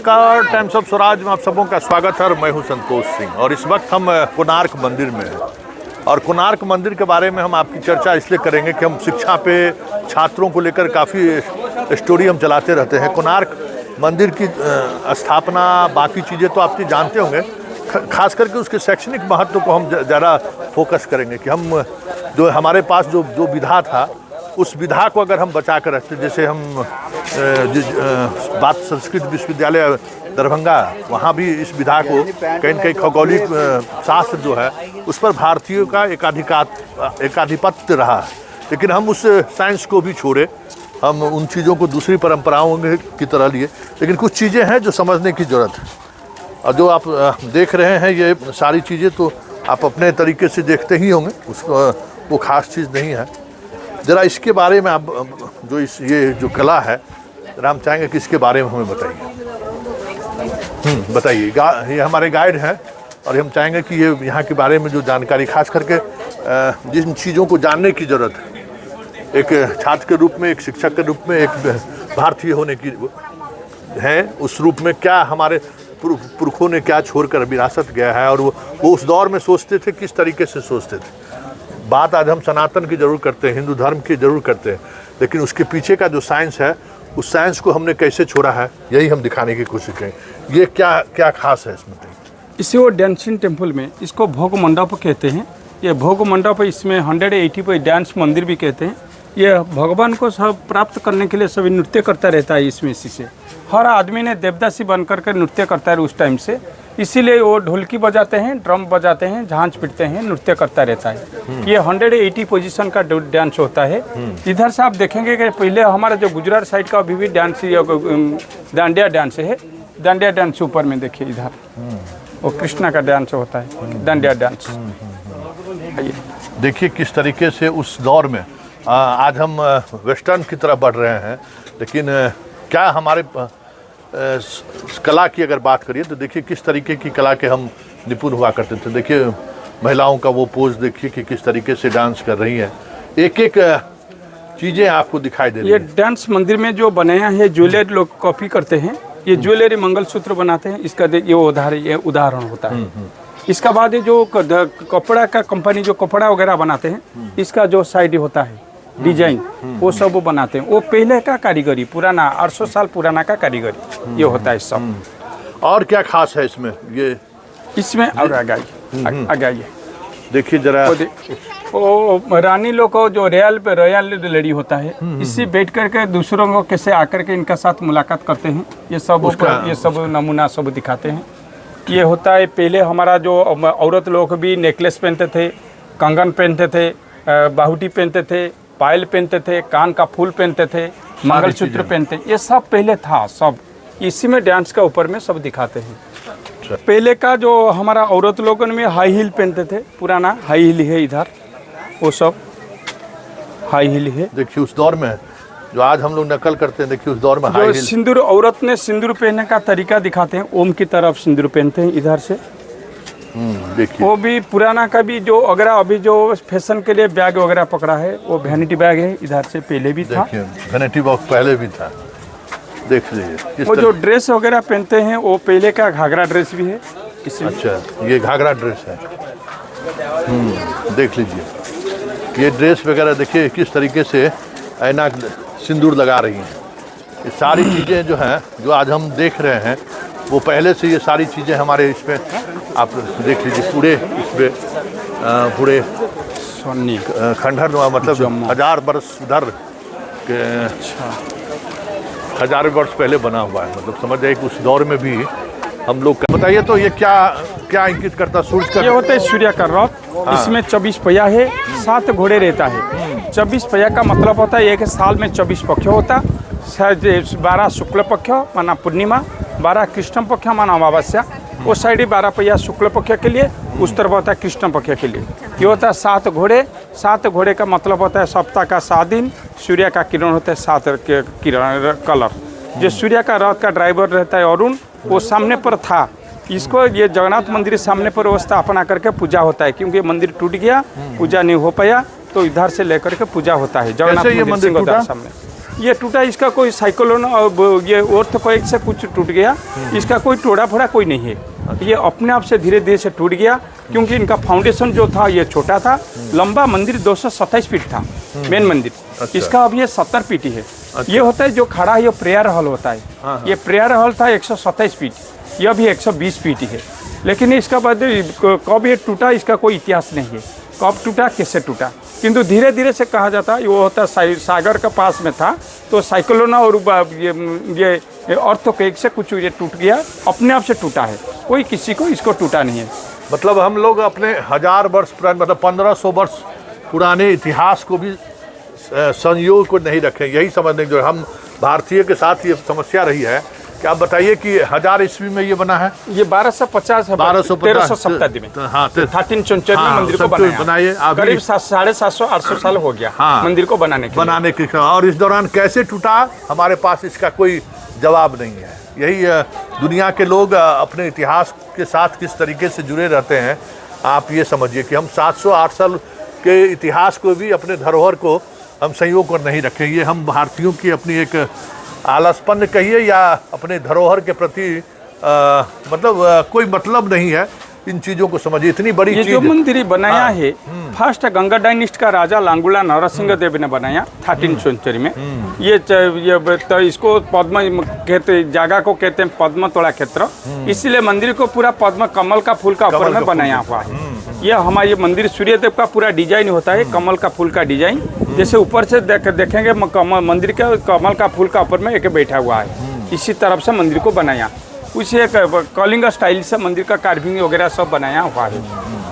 नमस्कार, times of Swaraj में आप सबों का स्वागत है और मैं हूं संतोष सिंह। और इस वक्त हम कोणार्क मंदिर में हैं और कोणार्क मंदिर के बारे में हम आपकी चर्चा इसलिए करेंगे कि हम शिक्षा पे छात्रों को लेकर काफ़ी स्टोरी हम चलाते रहते हैं। कोणार्क मंदिर की स्थापना बाकी चीज़ें तो आप जानते होंगे, खास करके उसके शैक्षणिक महत्व को हम ज़्यादा फोकस करेंगे कि हम जो हमारे पास जो विधा था उस विधा को अगर हम बचा कर रखते, जैसे हम बात संस्कृत विश्वविद्यालय दरभंगा, वहाँ भी इस विधा को कहीं न कहीं खगोलिक शास्त्र जो है उस पर भारतीयों का एकाधिपत्य रहा है। लेकिन हम उस साइंस को भी छोड़े, हम उन चीज़ों को दूसरी परंपराओं की तरह लिए। लेकिन कुछ चीज़ें हैं जो समझने की ज़रूरत है और जो आप देख रहे हैं ये सारी चीज़ें तो आप अपने तरीके से देखते ही होंगे, उसको वो खास चीज़ नहीं है। ज़रा इसके बारे में आप ये जो कला है, जरा हम चाहेंगे कि इसके बारे में हमें बताइए। बताइए। ये हमारे गाइड हैं और हम चाहेंगे कि ये यहाँ के बारे में जो जानकारी, खास करके जिन चीज़ों को जानने की ज़रूरत है, एक छात्र के रूप में, एक शिक्षक के रूप में, एक भारतीय होने की है, उस रूप में क्या हमारे पुरखों ने क्या छोड़कर विरासत गया है और वो उस दौर में सोचते थे, किस तरीके से सोचते थे। बात आज हम सनातन की ज़रूर करते हैं, हिंदू धर्म की ज़रूर करते हैं, लेकिन उसके पीछे का जो साइंस है, उस साइंस को हमने कैसे छोड़ा है, यही हम दिखाने की कोशिश करेंगे। ये क्या खास है इसमें? इसे वो डांसिंग टेम्पल में इसको भोग मंडप कहते हैं। ये भोग मंडप, इसमें 180 पे डांस मंदिर भी कहते हैं। ये भगवान को सब प्राप्त करने के लिए सभी नृत्य करता रहता है इसमें। इसी से हर आदमी ने देवदासी बन करके नृत्य करता है उस टाइम से, इसीलिए वो ढोलकी बजाते हैं, ड्रम बजाते हैं, झांझ पीटते हैं, नृत्य करता रहता है। ये 180 पोजीशन का डांस होता है। इधर से आप देखेंगे कि पहले हमारा जो गुजरात साइड का अभी भी डांस, डांडिया डांस है। डांडिया डांस ऊपर में देखिए, इधर वो कृष्णा का डांस होता है, डांडिया डांस। देखिए किस तरीके से उस दौर में आज हम वेस्टर्न की तरफ बढ़ रहे हैं, लेकिन क्या हमारे कला की अगर बात करिए तो देखिए किस तरीके की कला के हम निपुण हुआ करते थे। देखिए महिलाओं का वो पोज देखिए कि किस तरीके से डांस कर रही है, एक एक चीज़ें आपको दिखाई दे रही है। ये डांस मंदिर में जो बनाया है, ज्वेलरी लोग कॉपी करते हैं, ये ज्वेलरी मंगलसूत्र बनाते हैं, इसका ये उदाहरण होता है। इसका बाद ये जो कपड़ा का कंपनी जो कपड़ा वगैरह बनाते हैं, इसका जो साइड होता है डिजाइन, वो सब वो बनाते हैं। वो पहले का कारीगरी, पुराना 800 साल पुराना का कारीगरी ये होता है सब। और क्या खास है इसमें और आगे देखिए जरा, वो रानी लोग को जो रॉयल लेडी होता है, इससे बैठ करके दूसरों को कैसे आकर के इनका साथ मुलाकात करते हैं, ये सब नमूना सब दिखाते हैं। ये होता है पहले हमारा जो औरत लोग भी नेकलेस पहनते थे, कंगन पहनते थे, बाहुटी पहनते थे, पायल पहनते थे, कान का फूल पहनते थे, मंगलसूत्र पहनते, ये सब पहले था। सब इसी में डांस का ऊपर में सब दिखाते हैं। पहले का जो हमारा औरत लोगों में हाई हील पहनते थे, पुराना हाई हील है इधर, वो सब हाई हील है। देखिए उस दौर में जो आज हम लोग नकल करते हैं, देखिए उस दौर में हाई हील। सिंदूर, औरत ने सिंदूर पहनने का तरीका दिखाते हैं, ओम की तरफ सिंदूर पहनते हैं इधर से। देखिए वो भी पुराना का भी जो अगर अभी जो फैशन के लिए बैग वगैरह पकड़ा है, वो वैनिटी बैग है, इधर से पहले भी था। वैनिटी बैग पहले भी था, देख लीजिए। वो जो ड्रेस वगैरह पहनते हैं, वो पहले का घाघरा ड्रेस भी है इसमें। अच्छा, ये घाघरा ड्रेस है। देख लीजिए ये ड्रेस वगैरह, देखिए किस तरीके से ऐना सिंदूर लगा रही हैं। ये सारी चीज़ें जो हैं, जो आज हम देख रहे हैं, वो पहले से ये सारी चीज़ें हमारे इसमें आप देख लीजिए। पूरे सोनी खंडहर, मतलब 1000 वर्ष उधर के, 1000 वर्ष पहले बना हुआ है। मतलब समझ जाए कि उस दौर में भी हम लोग। बताइए तो ये क्या इंगित करता? सूर्य का, ये होता है सूर्य का रथ। इसमें 24 पहिया है, 7 घोड़े रहता है। 24 पहिया का मतलब होता है एक साल में 24 पक्ष होता, 12 शुक्ल पक्ष माना पूर्णिमा, 12 कृष्ण पक्ष माना अमावस्या। वो साइड 12 पहिया शुक्ल पक्ष के लिए, उस तरफ होता है कृष्ण पक्ष के लिए। ये होता है 7 घोड़े। 7 घोड़े का मतलब होता है सप्ताह का 7 दिन, सूर्य का किरण होता है 7 किरण कलर। जो सूर्य का रथ का ड्राइवर रहता है अरुण, वो सामने पर था। इसको ये जगन्नाथ मंदिर सामने पर वो स्थापना करके पूजा होता है, क्योंकि मंदिर टूट गया, पूजा नहीं हो पाया, तो इधर से लेकर के पूजा होता है जगन्नाथ मंदिर सामने। ये टूटा, इसका कोई साइक्लोन और ये अर्थक्वेक से कुछ टूट गया, इसका कोई टोड़ा फोड़ा कोई नहीं है। ये अपने आप से धीरे धीरे से टूट गया, क्योंकि इनका फाउंडेशन जो था ये छोटा था। लंबा मंदिर 227 फीट था मेन मंदिर, इसका अब ये 70 फीट ही है। ये होता है जो खड़ा है, ये प्रेयर हॉल होता है। ये प्रेयर हॉल था 127 फीट, यह भी 120 फीट ही है। लेकिन इसका बाद कब ये टूटा इसका कोई इतिहास नहीं है, कब टूटा कैसे टूटा, किंतु धीरे धीरे से कहा जाता है वो होता सागर के पास में था, तो साइक्लोन और ये अर्थक्वेक से कुछ ये टूट गया, अपने आप से टूटा है, कोई किसी को इसको टूटा नहीं है। मतलब हम लोग अपने 1000 वर्ष पुराने, मतलब 1500 वर्ष पुराने इतिहास को भी संयोग को नहीं रखें, यही समझने जो हम भारतीय के साथ ये समस्या रही है। क्या आप बताइए कि 1000 ईस्वी में ये बना है? ये 1250 है, 1300 शताब्दी में। हाँ, 1354 में मंदिर को बनाए, करीब 750-800 साल हो गया मंदिर को बनाने के। और इस दौरान कैसे टूटा, हमारे पास इसका कोई जवाब नहीं है। यही दुनिया के लोग अपने इतिहास के साथ किस तरीके से जुड़े रहते हैं। आप ये समझिए कि हम 708 साल के इतिहास को भी, अपने धरोहर को हम संयोग कर नहीं रखें। ये हम भारतीयों की अपनी एक आलसपन कहिए या अपने धरोहर के प्रति कोई मतलब नहीं है। इन चीजों को समझिए, इतनी बड़ी ये चीज जो मंदिर बनाया है, फर्स्ट गंगा डायनिस्ट का राजा लांगुला नरसिंह देव ने बनाया 13th सेंचुरी में। ये तो इसको पद्म कहते, जगह को कहते हैं पद्म तोड़ा क्षेत्र, इसीलिए मंदिर को पूरा पद्म कमल का फूल का ऊपर में बनाया हुआ है। यह हमारे मंदिर सूर्यदेव का पूरा डिजाइन होता है, कमल का फूल का डिजाइन। जैसे ऊपर से देखेंगे मंदिर के कमल का फूल का ऊपर में एक बैठा हुआ है, इसी तरफ से मंदिर को बनाया। उसी एक कलिंग स्टाइल से मंदिर का कार्विंग वगैरह सब बनाया हुआ है।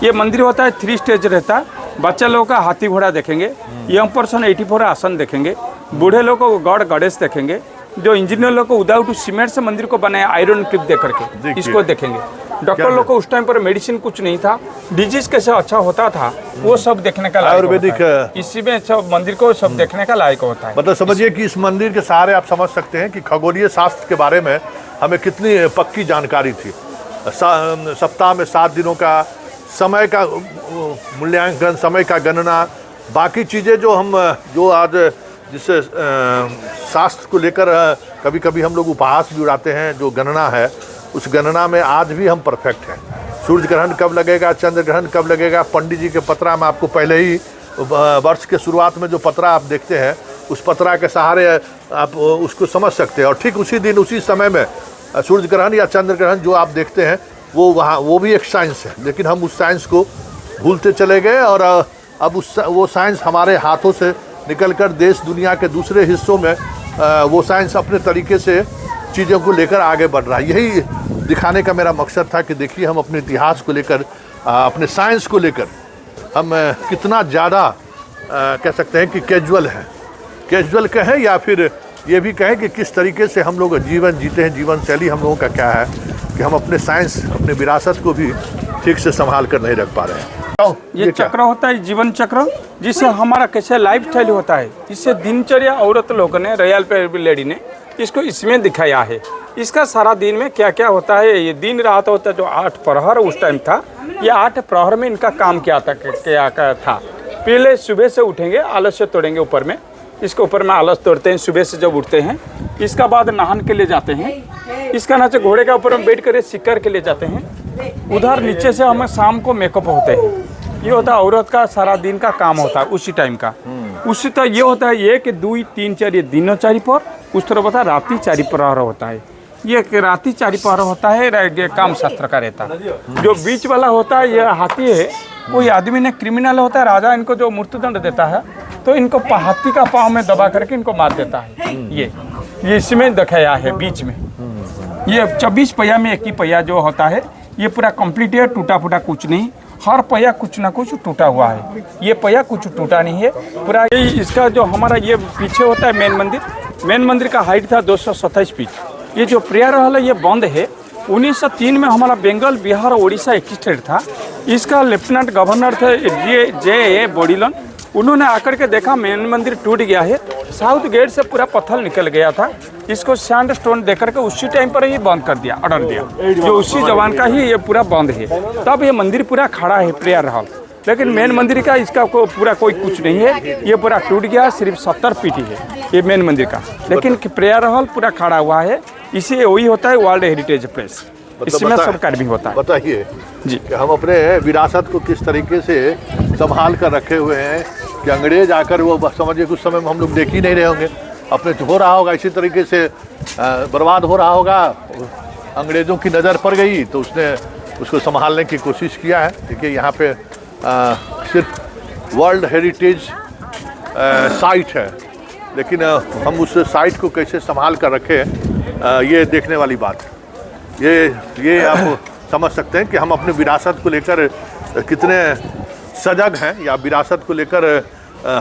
ये मंदिर होता है 3 स्टेज रहता है। बच्चे लोगों का हाथी घोड़ा देखेंगे, यंग पर्सन 84 आसन देखेंगे, बूढ़े लोग को गॉड गणेश देखेंगे, जो इंजीनियर लोग को विदाउट सीमेंट से मंदिर को बनाया आयरन क्लिप दे करके इसको देखेंगे। डॉक्टर लोग को उस टाइम पर मेडिसिन कुछ नहीं था, डिजीज कैसे अच्छा होता था वो सब देखने का लायक आयुर्वेदिक, इसी में सब मंदिर को सब देखने का लायक होता है। मतलब समझिए कि इस मंदिर के सहारे आप समझ सकते हैं कि खगोलीय शास्त्र के बारे में हमें कितनी पक्की जानकारी थी। सप्ताह में 7 दिनों का समय का मूल्यांकन, समय का गणना, बाकी चीज़ें जो आज जिससे शास्त्र को लेकर कभी कभी हम लोग उपहास भी उड़ाते हैं, जो गणना है उस गणना में आज भी हम परफेक्ट हैं। सूर्य ग्रहण कब लगेगा, चंद्र ग्रहण कब लगेगा, पंडित जी के पत्रा में आपको पहले ही वर्ष के शुरुआत में जो पत्रा आप देखते हैं उस पत्रा के सहारे आप उसको समझ सकते हैं। और ठीक उसी दिन उसी समय में सूर्य ग्रहण या चंद्र ग्रहण जो आप देखते हैं वो भी एक साइंस है, लेकिन हम उस साइंस को भूलते चले गए और अब वो साइंस हमारे हाथों से निकलकर देश दुनिया के दूसरे हिस्सों में वो साइंस अपने तरीके से चीज़ों को लेकर आगे बढ़ रहा है। यही दिखाने का मेरा मकसद था कि देखिए हम अपने इतिहास को लेकर, अपने साइंस को लेकर हम कितना ज़्यादा कह सकते हैं कि कैजुअल कहें या फिर ये भी कहें कि किस तरीके से हम लोग जीवन जीते हैं। जीवन शैली हम लोगों का क्या है कि हम अपने साइंस, अपने विरासत को भी ठीक से संभाल कर नहीं रख पा रहे हैं। ये चक्र होता है जीवन चक्र, जिससे हमारा कैसे लाइफ स्टाइल होता है, इससे दिनचर्या औरत लोगों ने, रॉयल लेडी ने इसको इसमें दिखाया है। इसका सारा दिन में क्या क्या होता है, ये दिन रात होता है। जो 8 प्रहर उस टाइम था, ये 8 प्रहर में इनका काम क्या था। पहले सुबह से उठेंगे, आलस्य तोड़ेंगे ऊपर में, इसके ऊपर में आलस तोड़ते हैं सुबह से जब उठते हैं। इसका बाद नहान के लिए जाते हैं, इसका नीचे घोड़े के ऊपर में बैठ कर शिकार के लिए जाते हैं। उधर नीचे से हमें शाम को मेकअप होते हैं। ये होता है औरत का सारा दिन का काम होता है उसी टाइम का। उसी तरह ये होता है 1 2 3 4 ये दिनोचारी पर, उस तरह होता है रात्रि 4 प्रहर होता है। ये रात्रि 4 प्रहर होता है, ये काम शास्त्र का रहता है। जो बीच वाला होता है ये हाथी है, कोई आदमी ने क्रिमिनल होता है, राजा इनको जो मृत्युदंड देता है तो इनको हाथी का पाँव में दबा करके इनको मार देता है। ये इसमें दिखाया है बीच में। ये 24 पहिया में एक ही पहिया जो होता है, ये पूरा कंप्लीट है, टूटा फूटा कुछ नहीं। हर पहिया कुछ ना कुछ टूटा हुआ है, ये पहिया कुछ टूटा नहीं है पूरा। यही इसका जो हमारा ये पीछे होता है मेन मंदिर का हाइट था 227 फीट। ये जो प्रेयर हॉल है ये बंद है। 1903 में हमारा बंगाल, बिहार और उड़ीसा एक स्टेट था। इसका लेफ्टिनेंट गवर्नर थे जे बॉडीलन। उन्होंने आकर के देखा मेन मंदिर टूट गया है, साउथ गेट से पूरा पत्थर निकल गया था। इसको सैंड स्टोन देकर के उसी टाइम पर ही बंद कर दिया, ऑर्डर दिया, जो उसी जवान का ही ये पूरा बंद है। तब ये मंदिर पूरा खड़ा है प्रेयर हॉल। लेकिन मेन मंदिर का इसका पूरा कोई कुछ नहीं है, ये पूरा टूट गया, सिर्फ 70 फीट ही है ये मेन मंदिर का। लेकिन प्रेयर हॉल पूरा खड़ा हुआ है, इसी वही होता है वर्ल्ड हेरिटेज प्लेस, इसमें सब कार्य भी होता है। बताइए जी कि हम अपने विरासत को किस तरीके से संभाल कर रखे हुए हैं कि अंग्रेज आकर वो समझिए कुछ समय में हम लोग देख ही नहीं रहे होंगे, अपने हो रहा होगा इसी तरीके से बर्बाद हो रहा होगा। अंग्रेज़ों की नज़र पड़ गई तो उसने उसको संभालने की कोशिश किया है। देखिए यहाँ पे सिर्फ वर्ल्ड हेरिटेज साइट है, लेकिन हम उस साइट को कैसे संभाल कर रखें ये देखने वाली बात है। ये आप समझ सकते हैं कि हम अपनी विरासत को लेकर कितने सजग हैं, या विरासत को लेकर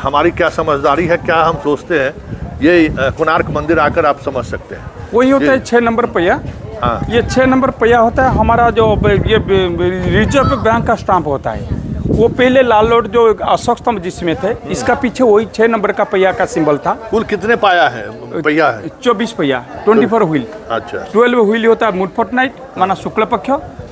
हमारी क्या समझदारी है, क्या हम सोचते हैं, ये कोणार्क मंदिर आकर आप समझ सकते हैं। वही होता है 6 नंबर पहिया। हाँ, ये 6 नंबर पहिया होता है हमारा, जो ये रिजर्व बैंक का स्टाम्प होता है। वो पहले लाल रोड जो अशोक स्तंभ जिसमें थे, इसका पीछे वही 6 नंबर का पहिया का सिंबल था। कुल कितने पाया है पहिया है? 24 पहिया, 24 व्हील। अच्छा, 12 व्हील होता है मूड फोर्टनाइट माना शुक्ल पक्ष,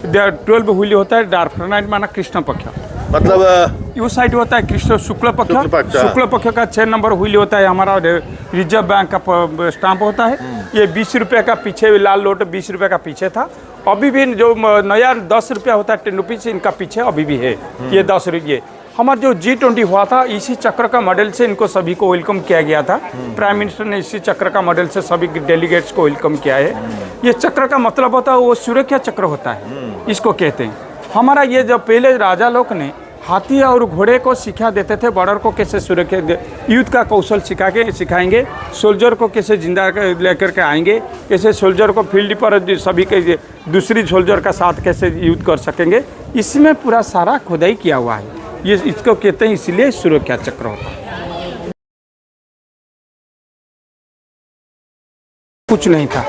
12 व्हील होता है डार्क फोर्टनाइट माना कृष्ण पक्ष। मतलब यू साइड होता है कृष्ण शुक्ल पक्ष, शुक्ल पक्ष का 6 नंबर व्हील होता है हमारा, रिजर्व बैंक का स्टाम्प होता है। ये 20 रुपये का पीछे लाल लोट 20 रुपये का पीछे था, अभी भी जो नया 10 रुपया होता है 10 रुपीज़ इनका पीछे अभी भी है। ये 10 रुपये हमारा जो G20 हुआ था, इसी चक्र का मॉडल से इनको सभी को वेलकम किया गया था। प्राइम मिनिस्टर ने इसी चक्र का मॉडल से सभी डेलीगेट्स को वेलकम किया है। ये चक्र का मतलब होता है वो सुरक्षा चक्र होता है, इसको कहते हैं। हमारा ये जब पहले राजा लोग ने हाथी और घोड़े को सिखा देते थे, बॉर्डर को कैसे सुरक्षा, युद्ध का कौशल सिखाएंगे, सोल्जर को कैसे जिंदा लेकर के आएंगे, कैसे सोल्जर को फील्ड पर सभी के दूसरी सोल्जर का साथ कैसे युद्ध कर सकेंगे, इसमें पूरा सारा खुदाई किया हुआ है। ये इसको कहते हैं, इसलिए सुरक्षा चक्र होता है। कुछ नहीं था,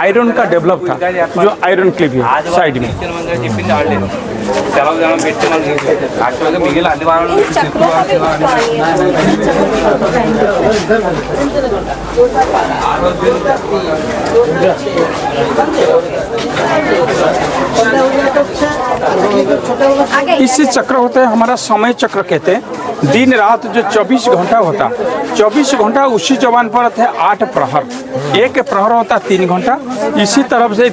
आयरन का डेवलप था, जो आयरन क्लिप है साइड में। इसी चक्र होता है हमारा समय चक्र कहते हैं। दिन रात जो 24 घंटा होता, 24 घंटा उसी जवान पर है 8 प्रहर, एक प्रहर होता 3 घंटा। इसी तरफ से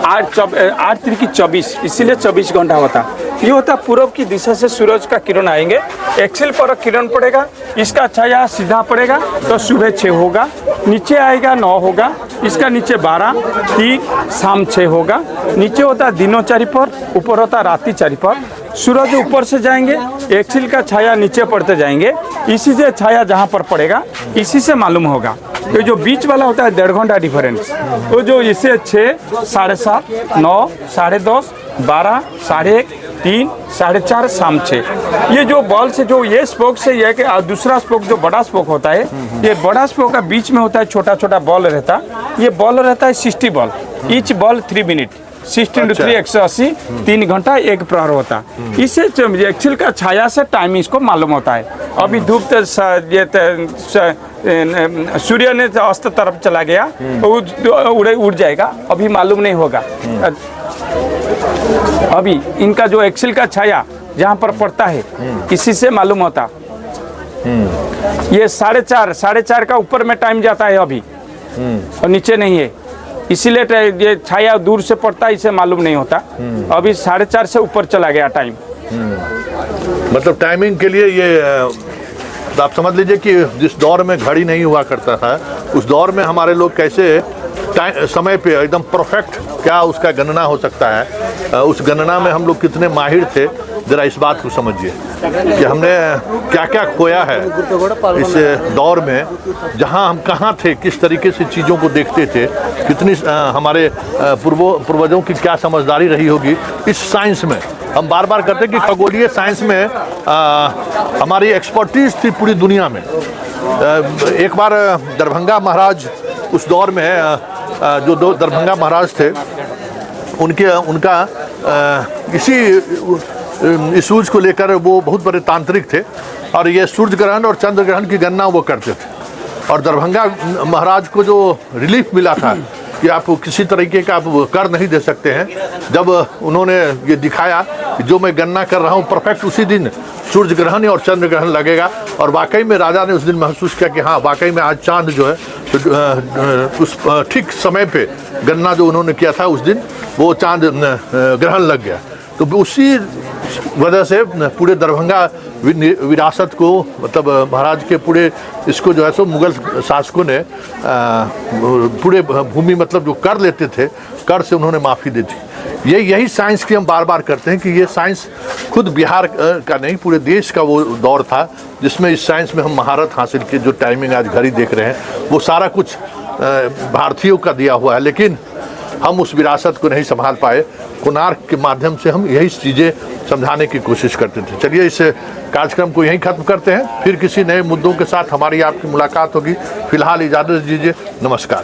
8 3 की 24, इसीलिए 24 घंटा होता। ये होता पूर्व की दिशा से सूरज का किरण आएंगे, एक्सेल पर किरण पड़ेगा, इसका छाया सीधा पड़ेगा तो सुबह 6 होगा, नीचे आएगा 9 होगा, इसका नीचे 12, 3, शाम 6 होगा। नीचे होता दिनों 4 पर, ऊपर होता रात्रि 4 पर। सूरज ऊपर से जाएंगे, एक्सिल का छाया नीचे पड़ते जाएंगे, इसी से छाया जहाँ पर पड़ेगा इसी से मालूम होगा। तो जो बीच वाला होता है 1.5 घंटा डिफरेंस, तो जो इसे 6, 7:30, 9, 10:30, 12, 1:30, 3, 4:30, शाम 6। ये जो बॉल से जो ये स्पोक से ये कि दूसरा स्पोक जो बड़ा स्पोक होता है, ये बड़ा स्पोक का बीच में होता है छोटा छोटा बॉल रहता। ये बॉल रहता है 60 बॉल, ईच बॉल 3 मिनट, 60 × 3 180, 3 घंटा 1 प्रहर होता। इससे एक्सिल का छाया से टाइम इसको मालूम होता है। अभी धूप सूर्य ने अस्त तरफ चला गया तो उड़ जाएगा, अभी मालूम नहीं होगा। अभी इनका जो एक्सिल का छाया जहाँ पर पड़ता है इसी से मालूम होता। ये 4:30 का ऊपर में टाइम जाता है अभी, और नीचे नहीं है, इसीलिए ये छाया दूर से पड़ता है, इसे मालूम नहीं होता। अभी 4:30 से ऊपर चला गया टाइम। मतलब टाइमिंग के लिए ये आप समझ लीजिए कि जिस दौर में घड़ी नहीं हुआ करता था, उस दौर में हमारे लोग कैसे समय पे एकदम परफेक्ट क्या उसका गणना हो सकता है, उस गणना में हम लोग कितने माहिर थे। ज़रा इस बात को समझिए कि हमने क्या क्या खोया है इस दौर में, जहां हम कहाँ थे, किस तरीके से चीज़ों को देखते थे, कितनी हमारे पूर्वजों की क्या समझदारी रही होगी इस साइंस में। हम बार बार कहते हैं कि खगोलीय साइंस में हमारी एक्सपर्टीज़ थी पूरी दुनिया में। एक बार दरभंगा महाराज उस दौर में जो दरभंगा महाराज थे, उनका इसी सूरज को लेकर वो बहुत बड़े तांत्रिक थे, और ये सूर्य ग्रहण और चंद्र ग्रहण की गणना वो करते थे। और दरभंगा महाराज को जो रिलीफ मिला था कि आप किसी तरीके का आप कर नहीं दे सकते हैं। जब उन्होंने ये दिखाया कि जो मैं गणना कर रहा हूँ परफेक्ट उसी दिन सूर्य ग्रहण और चंद्र ग्रहण लगेगा, और वाकई में राजा ने उस दिन महसूस किया कि हाँ वाकई में आज चांद जो है तो उस ठीक समय पे गणना जो उन्होंने किया था उस दिन वो चांद ग्रहण लग गया। तो उसी वजह से पूरे दरभंगा विरासत को, मतलब महाराज के पूरे इसको जो है सो मुगल शासकों ने पूरे भूमि मतलब जो कर लेते थे, कर से उन्होंने माफ़ी दी थी। यही साइंस की हम बार बार करते हैं कि ये साइंस खुद बिहार का नहीं पूरे देश का वो दौर था जिसमें इस साइंस में हम महारत हासिल की। जो टाइमिंग आज घड़ी देख रहे हैं वो सारा कुछ भारतीयों का दिया हुआ है, लेकिन हम उस विरासत को नहीं संभाल पाए। कोणार्क के माध्यम से हम यही चीज़ें समझाने की कोशिश करते थे। चलिए इस कार्यक्रम को यहीं ख़त्म करते हैं, फिर किसी नए मुद्दों के साथ हमारी आपकी मुलाकात होगी। फिलहाल इजाज़त दीजिए, नमस्कार।